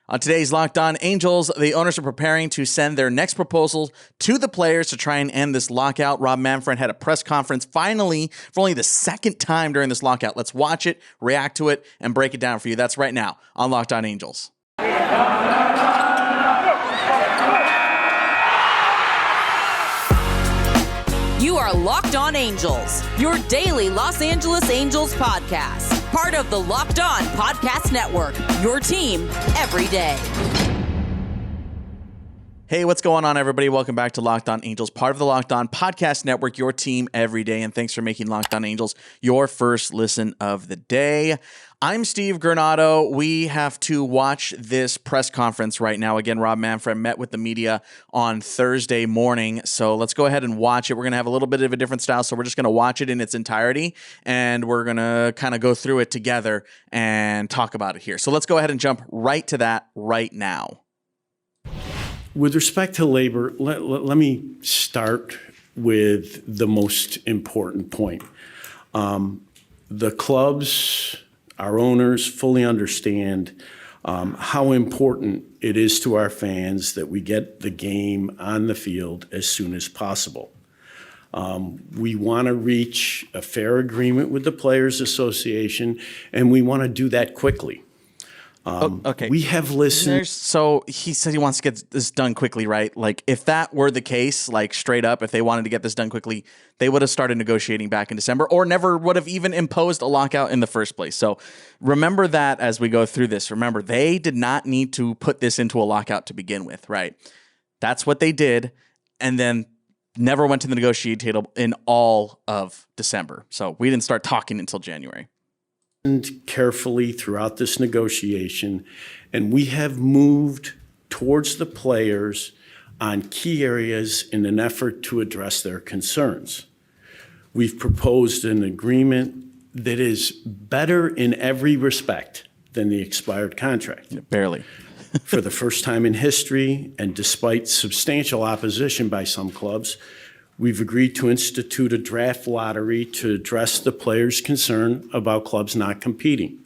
On today's Locked On Angels, the owners are preparing to send their next proposal to the players to try and end this lockout. Rob Manfred had a press conference finally for only the second time during this lockout. Let's watch it, react to it, and break it down for you. That's right now on Locked On Angels. You are Locked On Angels, your daily Los Angeles Angels podcast. Part of the Locked On Podcast Network, your team every day. Hey, what's going on, everybody? Welcome back to Locked On Angels, part of the Locked On Podcast Network, your team every day. And thanks for making Locked On Angels your first listen of the day. I'm Steve Granado. We have to watch this press conference right now. Again, Rob Manfred met with the media on Thursday morning. So let's go ahead and watch it. We're going to have a little bit of a different style. So we're just going to watch it in its entirety. And we're going to kind of go through it together and talk about it here. So let's go ahead and jump right to that right now. With respect to labor, let me start with the most important point. The clubs, our owners fully understand how important it is to our fans that we get the game on the field as soon as possible. We want to reach a fair agreement with the Players Association, and we want to do that quickly. Okay. We have listened. So he said he wants to get this done quickly, right? Like, if that were the case, like straight up, if they wanted to get this done quickly, they would have started negotiating back in December or never would have even imposed a lockout in the first place. So remember that as we go through this. Remember, they did not need to put this into a lockout to begin with, right? That's what they did. And then never went to the negotiating table in all of December. So we didn't start talking until January. Carefully throughout this negotiation, and we have moved towards the players on key areas in an effort to address their concerns. We've proposed an agreement that is better in every respect than the expired contract. Yeah, barely. For the first time in history, and despite substantial opposition by some clubs, we've agreed to institute a draft lottery to address the players' concern about clubs not competing.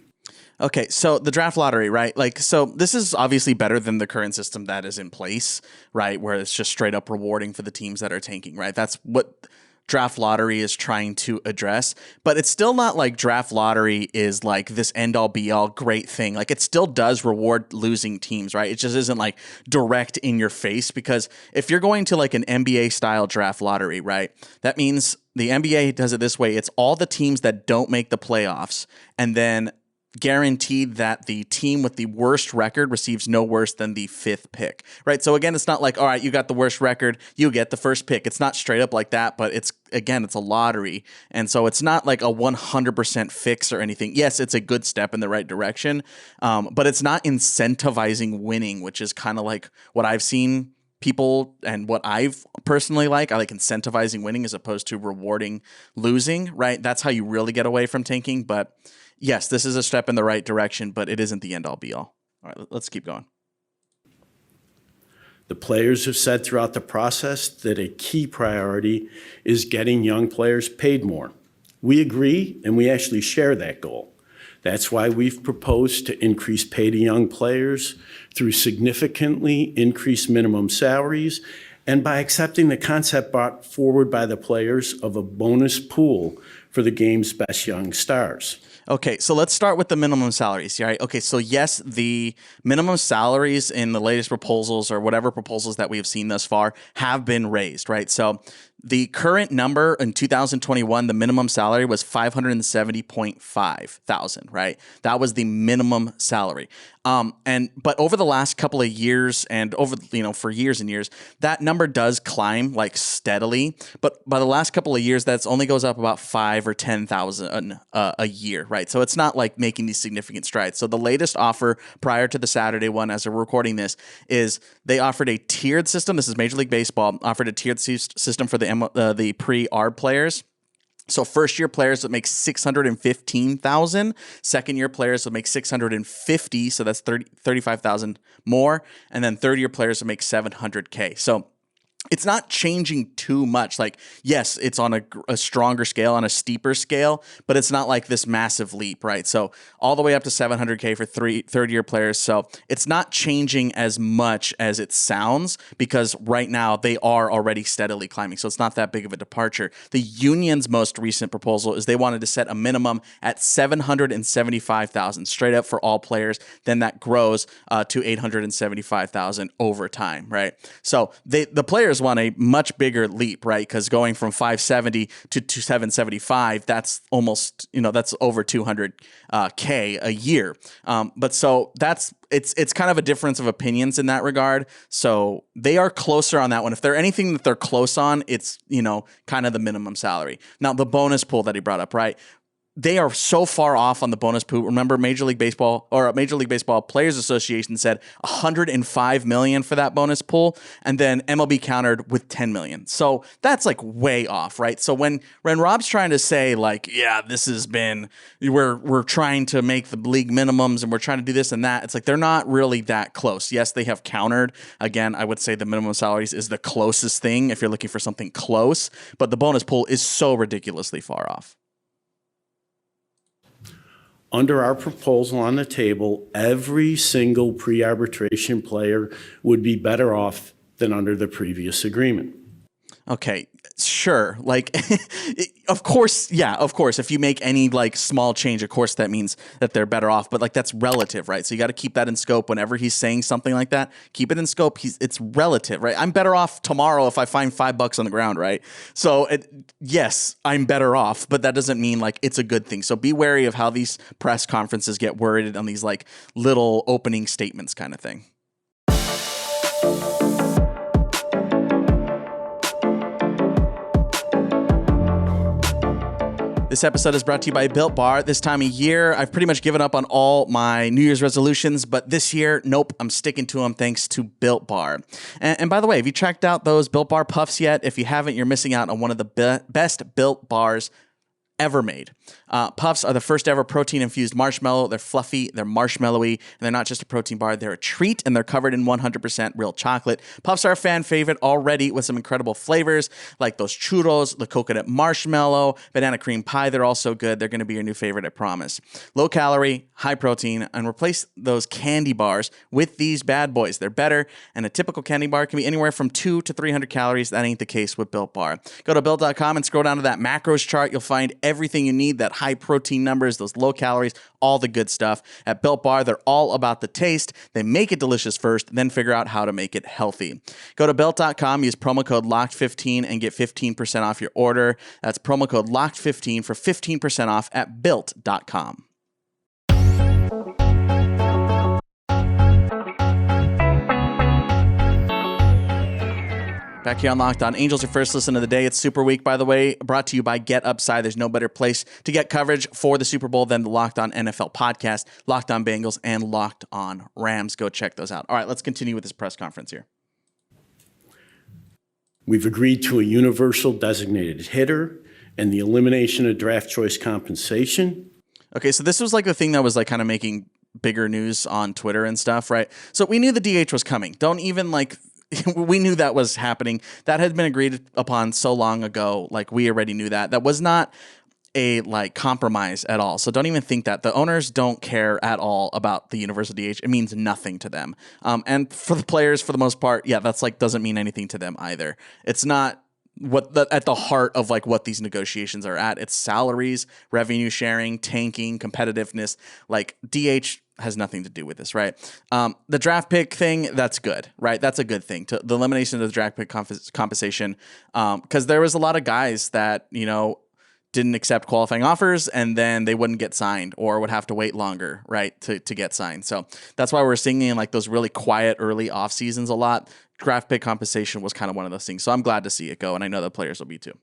Okay, so the draft lottery, right? Like, so this is obviously better than the current system that is in place, right? Where it's just straight up rewarding for the teams that are tanking, right? That's what draft lottery is trying to address, but it's still not like draft lottery is like this end all be all great thing. Like, it still does reward losing teams, right? It just isn't like direct in your face, because if you're going to like an NBA style draft lottery, right, that means the NBA does it this way. It's all the teams that don't make the playoffs, and then guaranteed that the team with the worst record receives no worse than the fifth pick, right? So again, it's not like, all right, you got the worst record, you get the first pick. It's not straight up like that, but it's a lottery. And so it's not like a 100% fix or anything. Yes, it's a good step in the right direction, but it's not incentivizing winning, which is kind of like what I've seen people and what I've personally like. I like incentivizing winning as opposed to rewarding losing, right? That's how you really get away from tanking. But yes, this is a step in the right direction, but it isn't the end all be all. All right, let's keep going. The players have said throughout the process that a key priority is getting young players paid more. We agree, and we actually share that goal. That's why we've proposed to increase pay to young players through significantly increased minimum salaries and by accepting the concept brought forward by the players of a bonus pool for the game's best young stars. Okay, so let's start with the minimum salaries, right? Okay, so yes, the minimum salaries in the latest proposals or whatever proposals that we have seen thus far have been raised, right? So the current number in 2021, the minimum salary was $570.5 thousand, right? That was the minimum salary. But over the last couple of years and over, for years and years, that number does climb like steadily. But by the last couple of years, that's only goes up about 5 or 10,000 a year, right? So it's not like making these significant strides. So the latest offer prior to the Saturday one, as we're recording this, is they offered a tiered system. This is Major League Baseball offered a tiered system for the pre-ARB players. So first year players would make $615,000, second year players would make $650,000, so that's $35,000 more, and then third year players would make $700K. So it's not changing too much. Like, yes, it's on a stronger scale, on a steeper scale, but it's not like this massive leap, right? So all the way up to 700K for third-year players. So it's not changing as much as it sounds, because right now they are already steadily climbing. So it's not that big of a departure. The union's most recent proposal is they wanted to set a minimum at 775,000 straight up for all players. Then that grows to 875,000 over time, right? So the players want a much bigger leap, right? Because going from 570 to 775, that's almost, that's over 200K a year. But so it's kind of a difference of opinions in that regard. So they are closer on that one. If they're anything that they're close on, it's, kind of the minimum salary. Now, the bonus pool that he brought up, right? They are so far off on the bonus pool. Remember, Major League Baseball Players Association said $105 million for that bonus pool, and then MLB countered with $10 million. So that's like way off, right? So when Rob's trying to say like, yeah, this has been, we're trying to make the league minimums and we're trying to do this and that, it's like they're not really that close. Yes, they have countered. Again, I would say the minimum salaries is the closest thing if you're looking for something close, but the bonus pool is so ridiculously far off. Under our proposal on the table, every single pre-arbitration player would be better off than under the previous agreement. Okay, sure. Like, of course, yeah, of course. If you make any like small change, of course that means that they're better off. But like that's relative, right? So you got to keep that in scope. Whenever he's saying something like that, keep it in scope. It's relative, right? I'm better off tomorrow if I find $5 on the ground, right? So yes, I'm better off, but that doesn't mean like it's a good thing. So be wary of how these press conferences get worded on these like little opening statements kind of thing. This episode is brought to you by Built Bar. This time of year, I've pretty much given up on all my New Year's resolutions, but this year, nope, I'm sticking to them thanks to Built Bar. And by the way, have you checked out those Built Bar Puffs yet? If you haven't, you're missing out on one of the best Built Bars ever made. Puffs are the first ever protein-infused marshmallow. They're fluffy, they're marshmallowy, and they're not just a protein bar, they're a treat, and they're covered in 100% real chocolate. Puffs are a fan favorite already with some incredible flavors like those churros, the coconut marshmallow, banana cream pie. They're all so good. They're going to be your new favorite, I promise. Low calorie, high protein, and replace those candy bars with these bad boys. They're better, and a typical candy bar can be anywhere from 200 to 300 calories. That ain't the case with Built Bar. Go to Built.com and scroll down to that macros chart. You'll find everything you need, that high protein numbers, those low calories, all the good stuff. At Built Bar, they're all about the taste. They make it delicious first, then figure out how to make it healthy. Go to Built.com, use promo code LOCKED15 and get 15% off your order. That's promo code LOCKED15 for 15% off at Built.com. Back here on Locked On Angels, your first listen of the day. It's Super Week, by the way, brought to you by Get Upside. There's no better place to get coverage for the Super Bowl than the Locked On NFL podcast, Locked On Bengals, and Locked On Rams. Go check those out. All right, let's continue with this press conference here. We've agreed to a universal designated hitter and the elimination of draft choice compensation. Okay, so this was like the thing that was like kind of making bigger news on Twitter and stuff, right? So we knew the DH was coming. Don't even like... We knew that was happening. That had been agreed upon so long ago. Like, we already knew that. That was not a like compromise at all. So don't even think that. The owners don't care at all about the universal DH. It means nothing to them. And for the players, for the most part, yeah, that's like doesn't mean anything to them either. It's not at the heart of like what these negotiations are at. It's salaries, revenue sharing, tanking, competitiveness. Like DH has nothing to do with this, right? The draft pick thing, that's good, right? That's a good thing. The elimination of the draft pick compensation, because there was a lot of guys that, didn't accept qualifying offers and then they wouldn't get signed or would have to wait longer, right, to get signed. So that's why we're seeing in like those really quiet early off seasons a lot. Draft pick compensation was kind of one of those things. So I'm glad to see it go, and I know the players will be too.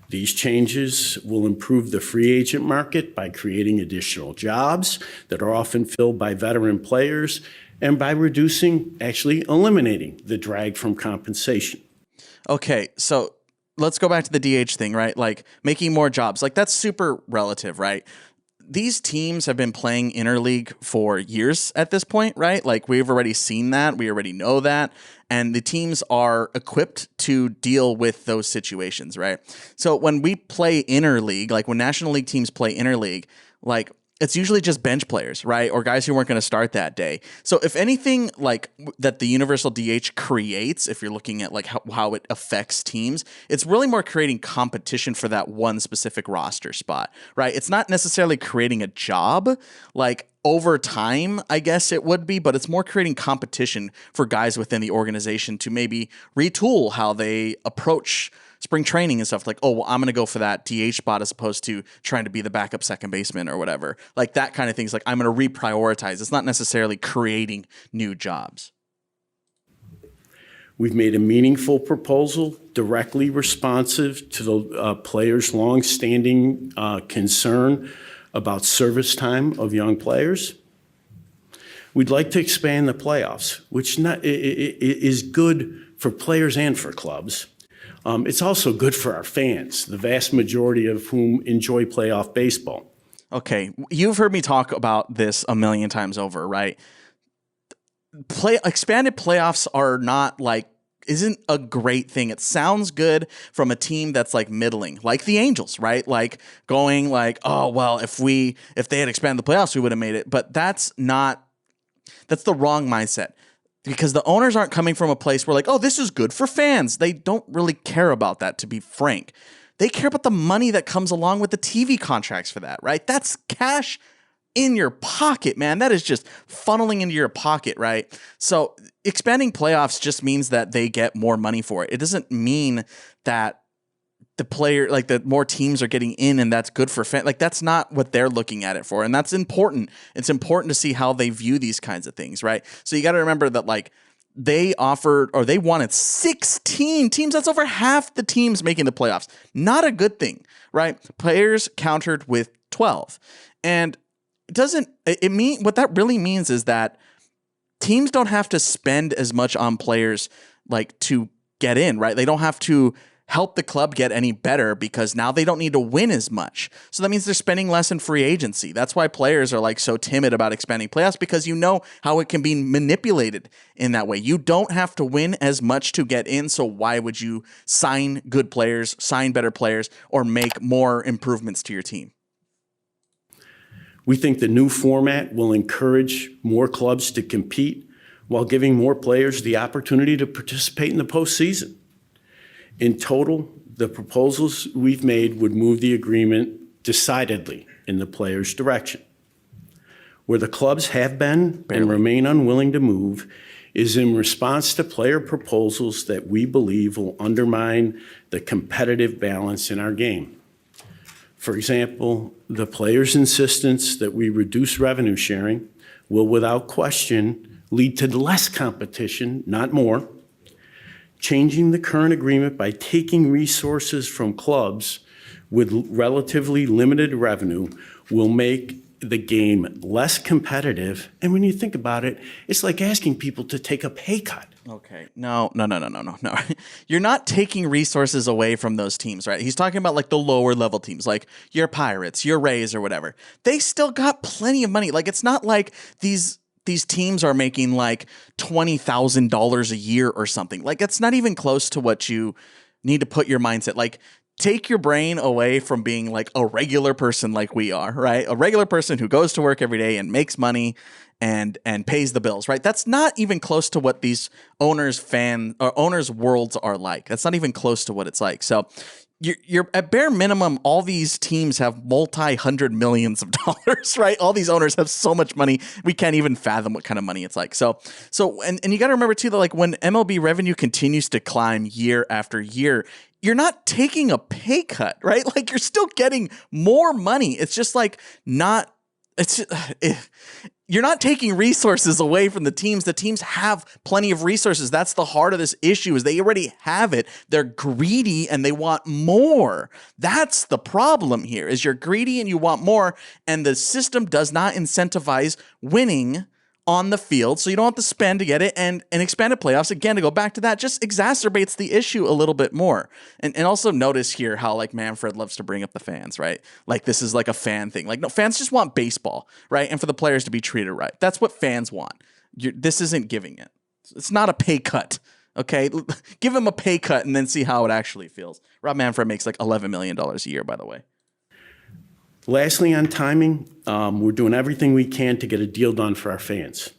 These changes will improve the free agent market by creating additional jobs that are often filled by veteran players and by actually eliminating the drag from compensation. Okay, so let's go back to the DH thing, right? Like making more jobs, like that's super relative, right? these teams have been playing interleague for years at this point, right? Like we've already seen that. We already know that. And the teams are equipped to deal with those situations, right? So when we play interleague, like when National League teams play interleague, like it's usually just bench players, right? Or guys who weren't going to start that day. So if anything like that the universal DH creates, if you're looking at like how it affects teams, it's really more creating competition for that one specific roster spot, right? It's not necessarily creating a job. Like over time, I guess it would be, but it's more creating competition for guys within the organization to maybe retool how they approach spring training and stuff. Like, oh, well, I'm going to go for that DH spot as opposed to trying to be the backup second baseman or whatever. Like that kind of things. Like I'm going to reprioritize. It's not necessarily creating new jobs. We've made a meaningful proposal directly responsive to the players' longstanding concern about service time of young players. We'd like to expand the playoffs, which is good for players and for clubs. It's also good for our fans, the vast majority of whom enjoy playoff baseball. Okay, you've heard me talk about this a million times over, right? Expanded playoffs are not isn't a great thing. It sounds good from a team that's like middling, like the Angels, right? Like going like, oh, well, if they had expanded the playoffs, we would have made it. But that's the wrong mindset. Because the owners aren't coming from a place where like, oh, this is good for fans. They don't really care about that, to be frank. They care about the money that comes along with the TV contracts for that, right? That's cash in your pocket, man. That is just funneling into your pocket, right? So expanding playoffs just means that they get more money for it. It doesn't mean that the player, like the more teams are getting in and that's good for fans. Like that's not what they're looking at it for. And that's important. It's important to see how they view these kinds of things, right? So you got to remember that like they wanted 16 teams. That's over half the teams making the playoffs. Not a good thing, right? Players countered with 12. And what that really means is that teams don't have to spend as much on players like to get in, right? They don't have to help the club get any better because now they don't need to win as much. So that means they're spending less in free agency. That's why players are like so timid about expanding playoffs, because you know how it can be manipulated in that way. You don't have to win as much to get in. So why would you sign good players, sign better players, or make more improvements to your team? We think the new format will encourage more clubs to compete while giving more players the opportunity to participate in the postseason. In total, the proposals we've made would move the agreement decidedly in the players' direction. Where the clubs have been and remain unwilling to move is in response to player proposals that we believe will undermine the competitive balance in our game. For example, the players' insistence that we reduce revenue sharing will without question lead to less competition, not more. Changing the current agreement by taking resources from clubs with relatively limited revenue will make the game less competitive. And when you think about it, it's like asking people to take a pay cut. Okay. No. You're not taking resources away from those teams, right? He's talking about like the lower level teams, like your Pirates, your Rays or whatever. They still got plenty of money. Like it's not like these teams are making like $20,000 a year or something. Like it's not even close to what you need to put your mindset. Like take your brain away from being like a regular person like we are, right? A regular person who goes to work every day and makes money and pays the bills, right? That's not even close to what these owners' worlds are like. That's not even close to what it's like. So you're at bare minimum, all these teams have multi-hundred millions of dollars, right? All these owners have so much money, we can't even fathom what kind of money it's like. So you got to remember too that like when MLB revenue continues to climb year after year, you're not taking a pay cut, right? Like you're still getting more money. It's just like you're not taking resources away from the teams. The teams have plenty of resources. That's the heart of this issue, is they already have it. They're greedy and they want more. That's the problem here, is you're greedy and you want more, and the system does not incentivize winning on the field, so you don't have to spend to get it, and expanded playoffs, again, to go back to that, just exacerbates the issue a little bit more. And also notice here how like Manfred loves to bring up the fans, right? Like this is like a fan thing. Like no, fans just want baseball, right? And for the players to be treated right. That's what fans want. This isn't giving it. It's not a pay cut, okay? Give him a pay cut and then see how it actually feels. Rob Manfred makes like $11 million a year, by the way. Lastly, on timing, we're doing everything we can to get a deal done for our fans.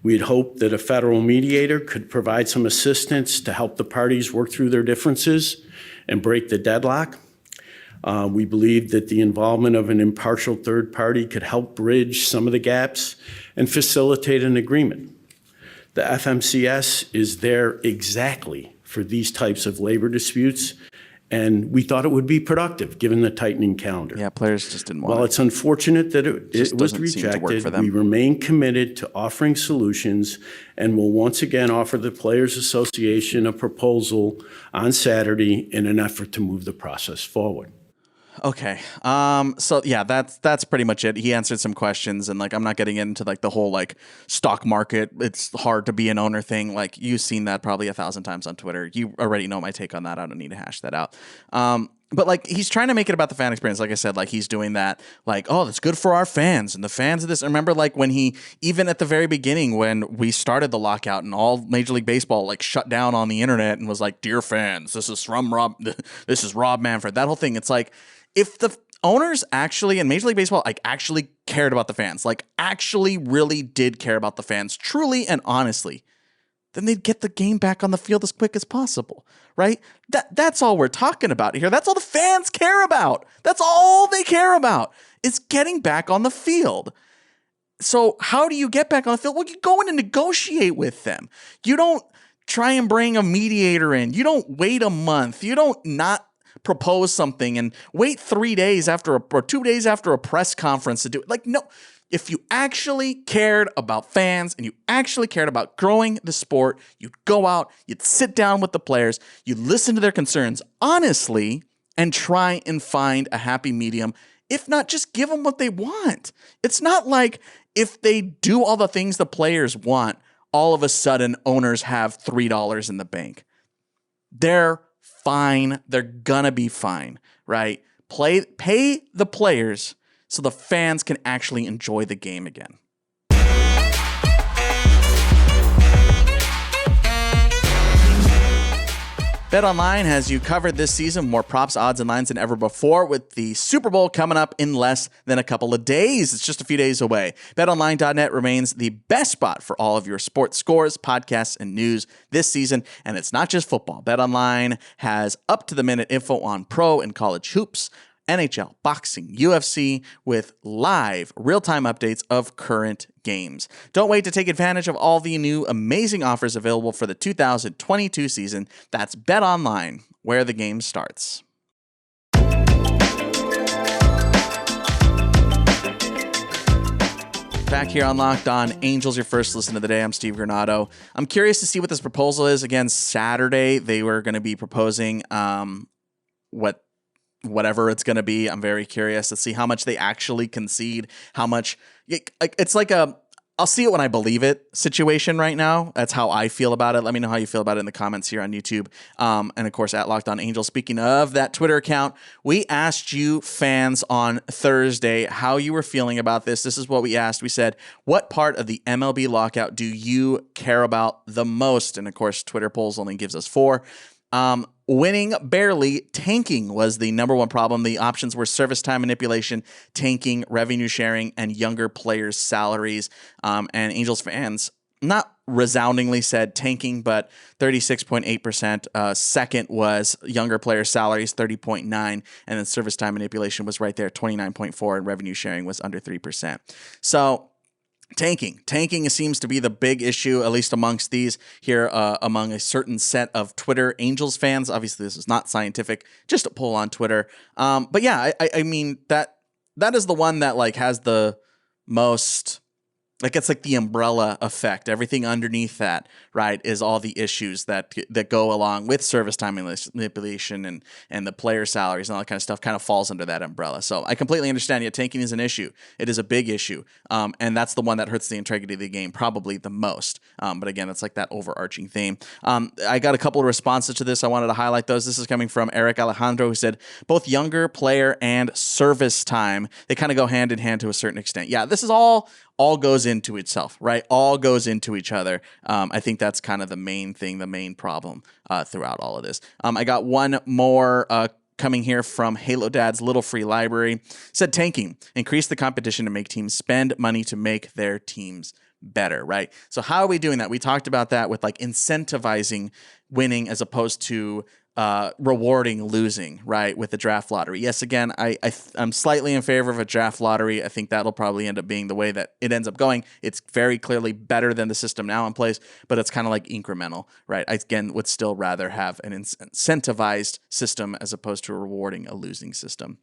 We had hoped that a federal mediator could provide some assistance to help the parties work through their differences and break the deadlock. We believe that the involvement of an impartial third party could help bridge some of the gaps and facilitate an agreement. The FMCS is there exactly for these types of labor disputes, and we thought it would be productive given the tightening calendar. Yeah, players just didn't want it. While it's unfortunate that it was doesn't seem to work for rejected, them. we remain committed to offering solutions and will once again offer the Players Association a proposal on Saturday in an effort to move the process forward. Okay. So yeah, that's pretty much it. He answered some questions, and like I'm not getting into like the whole like stock market, it's hard to be an owner thing. Like you've seen that probably 1,000 times on Twitter. You already know my take on that. I don't need to hash that out. But like he's trying to make it about the fan experience. Like I said, like he's doing that like, oh, that's good for our fans and the fans of this. I remember like when he, even at the very beginning, when we started the lockout and all Major League Baseball like shut down on the internet and was like, dear fans, this is Rob Manfred, that whole thing. It's like, if the owners actually in Major League Baseball like actually cared about the fans, like actually really did care about the fans truly and honestly, then they'd get the game back on the field as quick as possible, right? That's all we're talking about here. That's all the fans care about. That's all they care about is getting back on the field. So how do you get back on the field? Well, you go in and negotiate with them. You don't try and bring a mediator in. You don't wait a month. You don't not propose something and wait 3 days after or 2 days after a press conference to do it. Like, no, if you actually cared about fans and you actually cared about growing the sport, you'd go out, you'd sit down with the players, you'd listen to their concerns honestly and try and find a happy medium. If not, just give them what they want. It's not like if they do all the things the players want, all of a sudden owners have $3 in the bank. They're fine. They're gonna be fine, right? Pay the players so the fans can actually enjoy the game again. BetOnline has you covered this season. More props, odds, and lines than ever before with the Super Bowl coming up in less than a couple of days. It's just a few days away. BetOnline.net remains the best spot for all of your sports scores, podcasts, and news this season. And it's not just football. BetOnline has up-to-the-minute info on pro and college hoops, NHL, boxing, UFC, with live real-time updates of current games. Don't wait to take advantage of all the new amazing offers available for the 2022 season. That's BetOnline, where the game starts. Back here on Locked On Angels, your first listen of the day. I'm Steve Granado. I'm curious to see what this proposal is. Again, Saturday, they were going to be proposing whatever it's going to be. I'm very curious to see how much they actually concede, how much it's like I'll see it when I believe it situation right now. That's how I feel about it. Let me know how you feel about it in the comments here on YouTube. And of course, at Locked On Angels. Speaking of that Twitter account, we asked you fans on Thursday how you were feeling about this. This is what we asked. We said, what part of the MLB lockout do you care about the most? And of course, Twitter polls only gives us 4. Winning barely, tanking was the number one problem. The options were service time manipulation, tanking, revenue sharing, and younger players' salaries. And Angels fans not resoundingly said tanking, but 36.8%. Second was younger players' salaries, 30.9%. And then service time manipulation was right there, 29.4%. And revenue sharing was under 3%. So Tanking seems to be the big issue, at least amongst these here, among a certain set of Twitter Angels fans. Obviously, this is not scientific, just a poll on Twitter. But yeah, I mean that is the one that like has the most like it's like the umbrella effect. Everything underneath that, right, is all the issues that go along with service time manipulation and the player salaries and all that kind of stuff kind of falls under that umbrella. So I completely understand. Yeah, tanking is an issue. It is a big issue. And that's the one that hurts the integrity of the game probably the most. But again, that's like that overarching theme. I got a couple of responses to this. I wanted to highlight those. This is coming from Eric Alejandro, who said both younger player and service time, they kind of go hand in hand to a certain extent. Yeah, this is all goes into itself, right? All goes into each other. I think that's kind of the main thing, the main problem throughout all of this. I got one more coming here from Halo Dad's Little Free Library. Said tanking, increase the competition to make teams spend money to make their teams better, right? So how are we doing that? We talked about that with like incentivizing winning as opposed to rewarding losing, right, with the draft lottery. Yes, again, I'm slightly in favor of a draft lottery. I think that'll probably end up being the way that it ends up going. It's very clearly better than the system now in place, but it's kind of like incremental, right? I, again, would still rather have an incentivized system as opposed to rewarding a losing system.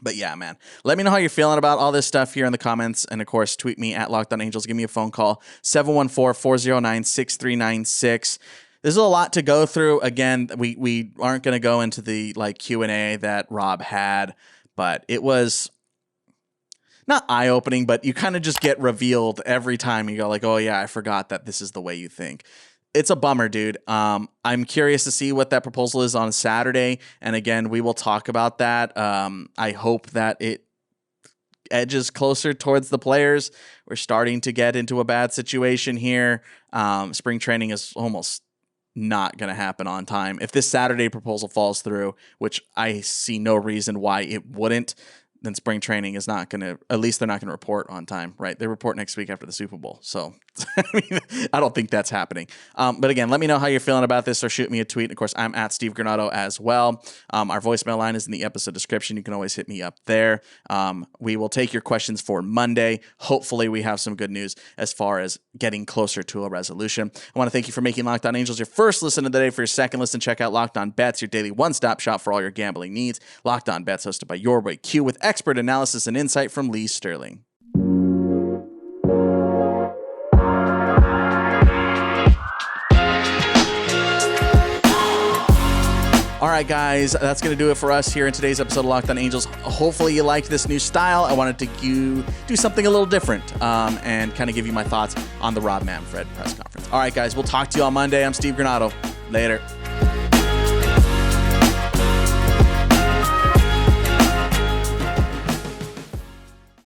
But yeah, man, let me know how you're feeling about all this stuff here in the comments. And of course, tweet me at Locked On Angels. Give me a phone call, 714-409-6396. This is a lot to go through. Again, we aren't going to go into the like Q&A that Rob had, but it was not eye-opening, but you kind of just get revealed every time you go like, oh yeah, I forgot that this is the way you think. It's a bummer, dude. I'm curious to see what that proposal is on Saturday. And again, we will talk about that. I hope that it edges closer towards the players. We're starting to get into a bad situation here. Spring training is almost not going to happen on time. If this Saturday proposal falls through, which I see no reason why it wouldn't, then spring training is not going to, at least they're not going to report on time, right? They report next week after the Super Bowl. So I mean, I don't think that's happening. But again, let me know how you're feeling about this or shoot me a tweet. Of course, I'm at Steve Granado as well. Our voicemail line is in the episode description. You can always hit me up there. We will take your questions for Monday. Hopefully we have some good news as far as getting closer to a resolution. I want to thank you for making Locked On Angels your first listen of the day. For your second listen, check out Locked On Bets, your daily one-stop shop for all your gambling needs. Locked On Bets, hosted by your boy Q, with expert analysis and insight from Lee Sterling. All right, guys, that's going to do it for us here in today's episode of Locked On Angels. Hopefully you liked this new style. I wanted to do something a little different and kind of give you my thoughts on the Rob Manfred press conference. All right, guys, we'll talk to you on Monday. I'm Steve Granado. Later.